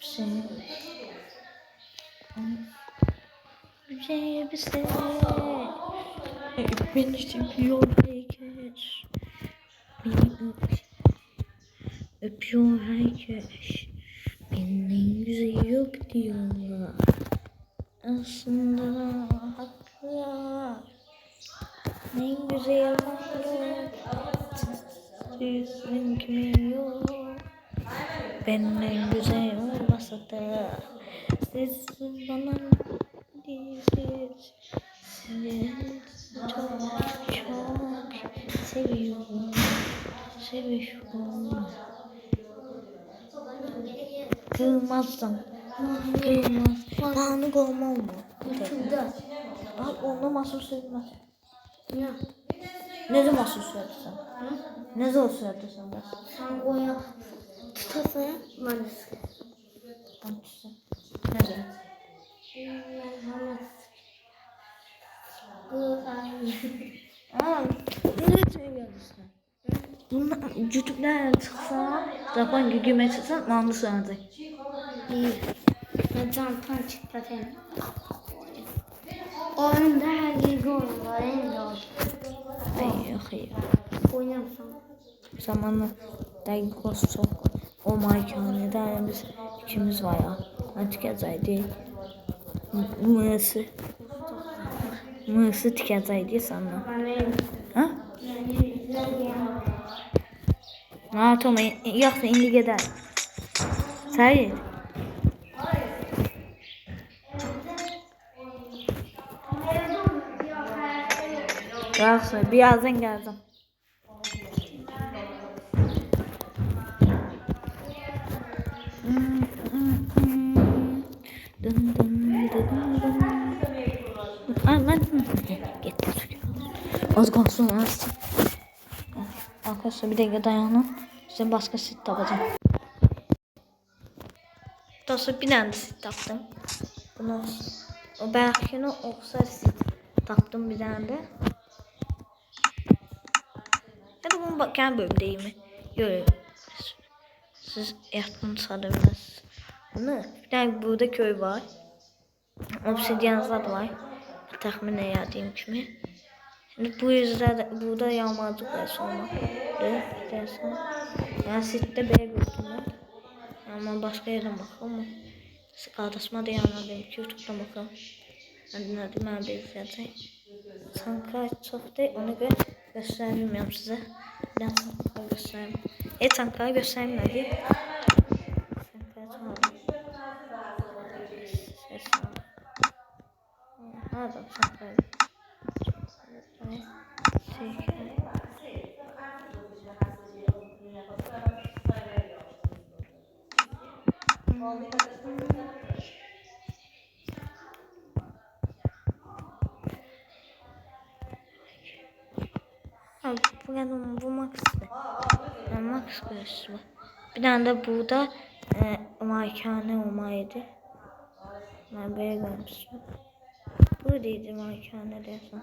Bize beni seviyor herkes. Beni öpüyor herkes. Benim güzel yok diyorlar. Aslında haklılar. En güzel haklı. Sizin kimin yok. Benim en güzel olmasa da siz bana değilsiniz. Sizi çok seviyorum. Seviyorum. Kırmazsam. Kırmaz. Bağını koymam mı? Bak onda mahsul söylemez. Ne zaman mahsul söyledin? Ne zaman söyledin sen de? Sen koya tutasın ben de sıkıyorum. Ben tutsun. Ne zaman? Ne söylüyorsun? Bunu YouTube'da çıksa, Japon gücüme çıksa, nanlı söyleyecek. İyi. Ben cantan çıktı sen. Oyunda her yerde oyun var. En zor. Yok hayır. Oynar mısın? Zamanla dakikası çok. O malikanede yani biz ikimiz var ya. Tikəcəkdi. Mısı tikəcəkdi sana. Ha? Ha tamam. Yoxsa indi gedər. Səyid. Yoxsa birazdan gələcəm. Az kalsın az. Arkadaşlar bir dakika dayanın. Size başka sit tapacağım. Dostlar bir tane de sit taptım. Bunu o belki olsa sit taptım bir tane de. Ya da bunu kendi bölümdeyim mi? Yok. Siz yaptığını sanırım. Bunu bir tane burada köy var. Obsidian zad var. Tahmin edeyim kimi. Şimdi bu yüzden burada yağmacı koyası olmalı. Yani sitte böyle gördüm. Ama başka yerden bakalım. Kardeşime de yanına belki YouTube'da bakalım. Hadi ben bir izleyeceğim. Sanki çok değil, onu göstermiyorum size. Ben sanki göstereyim. Sanki göstereyim hadi. Hadi sanki. Bu Max'tı. Max göğsü. Bir tane de burada malikane olmaydı. Ben böyle görmüştüm. Buradaydı malikane diyorsun.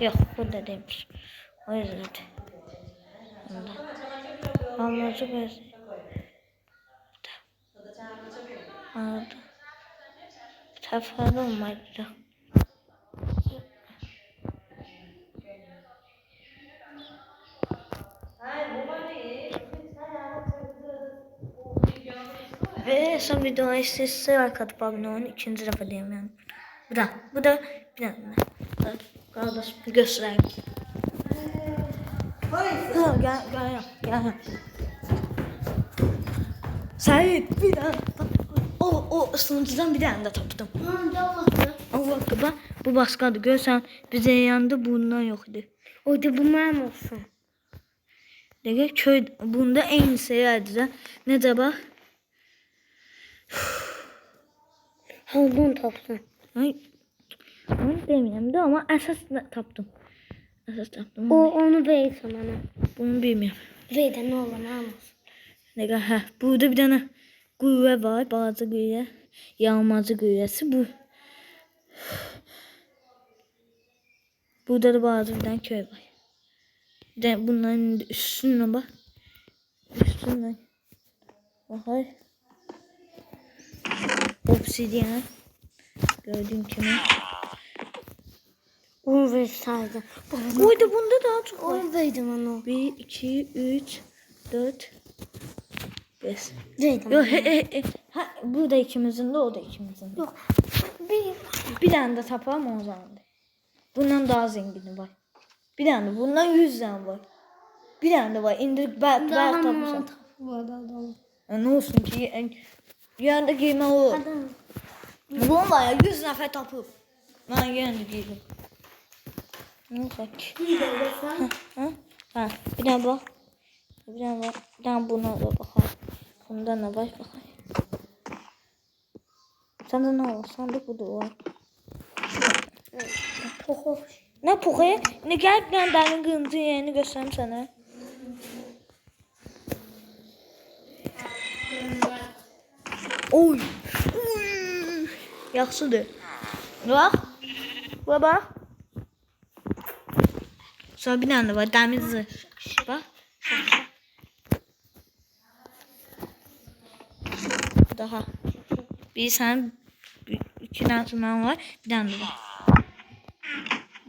Yok burada değilmiş. O yüzden. Almacı göğsü. Burada. Bu tarafa olmaydı. Ve son videoyu size like atıp abone olun. İkinci defa diyeyim yani. Bu da bir tane. Kardeş bir göstereyim. Gel. Sait bir tane. O ısıntıdan bir tane de taptım. Allah bu başkadı. Görsen bize yanında bundan yoktu. O da bu mənim olsun. Demek köy bunda en seyredici. Ne de bak. Havlun tapsın. Ay, onu demeyeyim de ama esas taptım. Onu verirsin bana. Bunu bilmiyorum. Ver de ne olur ne olmaz. Ne burada bir tane güve var. Bazı güve. Yağmacı güvesi bu. Burada da bazı bir tane köy var. Bir de bunların üstüne bak. Üstünden. Bakay. Obsidian. Gördüğün kimi. 10 versaydı. Oyda bunda daha çok var. 10 verdim onu. 1, 2, 3, 4, 5. Verdim. Yok ha, bu da ikimizin de o da ikimizin de. Yok. Bir tane de tapam o zaman. Bundan daha zengini var. Bir tane de bundan 100 tane var. Bir tane de var. İndirip belki tapmışam. Ne olsun ki yarın giyme olur. Adam. Bunun var ya 100 nefer tapıb. Ben yarın da giydim. Ne olacak ki? Ha? Ha, bir tane bak. Bir tane bak. Bir tane buna da bakar. Bundan da baş bakar. Sende ne var? Sende bu da var. Poho. Ne poğaya? Ne gel bir tane derin kırmızı yerini göstereyim sana. Oy. Yaxşıdır. Bak. Baba. Sonra bir tane var. Dəmir zırh. Bak. Daha. Bir sen iki tane var. Bir tane var.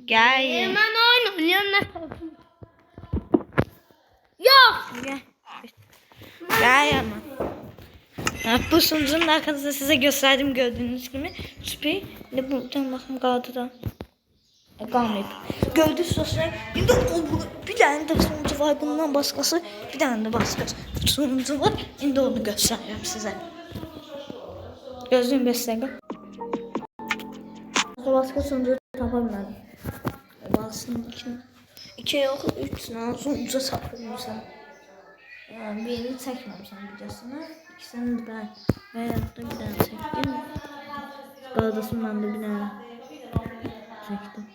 Gel. Ben oynuyorum. Yok. Gel. Gel yanıma. Ya, bu sunucunun arkasında size gösterdim gördüğünüz gibi. Süper. Ne buradan bakın kaldıdan. Kalmayıp. Gördüğünüz sosyal. Şimdi bir tane de sunucu var bundan başkası. Bir tane de başka sunucu var. Şimdi onu göstereceğim size. Gözlüğüm göstereyim. Başka sunucu tapabilmedim. Bazısının iki yok, üç tane sunucu sakladım sana. Yani birini çekmemişim videosunu. İkisini de ben veyahut da bir tane çektim. Kardeşimden de bir tane çektim.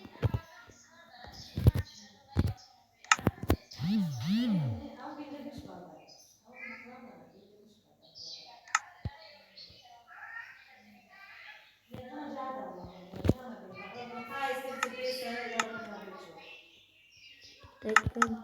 Tekrar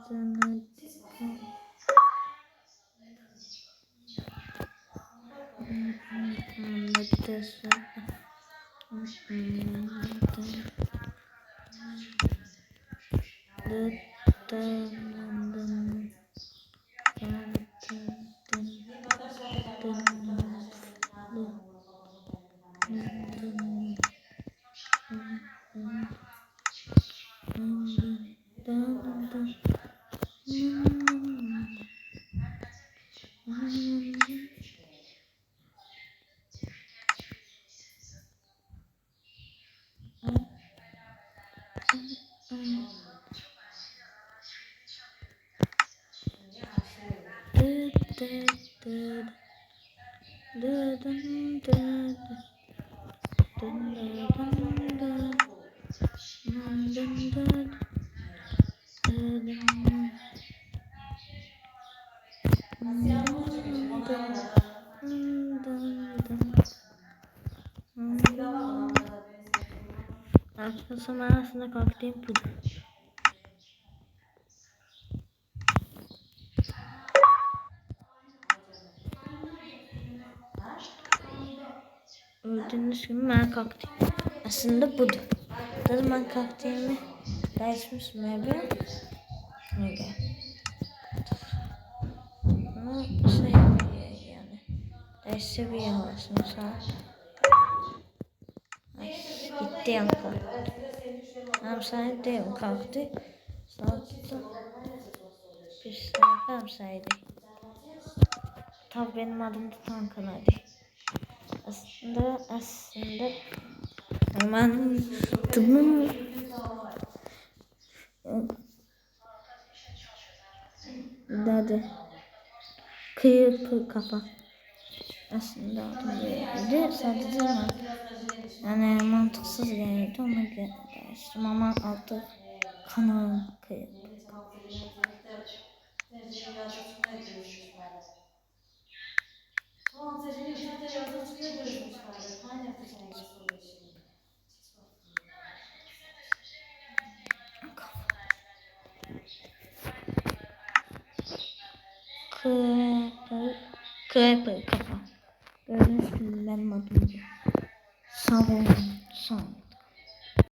Arkadaşlar ben aslında kalktım budur. Gördüğünüz gibi ben kalktım. Aslında budur. Tabii ben kalktığımı değişmiş mi abi? Ne gel? Ama şey yani. Değişse bir yalasın sana. Gitti yan kalktı. Hem sayede yan kalktı. Sadece bir sayfam sayede. Tabii benim adım da Tankanaydı. Aslında hemen tıbbım dedi. Kıyıp kafa. Aslında adım değildi. Sadece yani mantıksız geldi. Ona değiştim ama altı kanal kıyıp. Creeper kafa. Gördüğünüz gibi benim adım bu. Sağ olun. Sağ olun.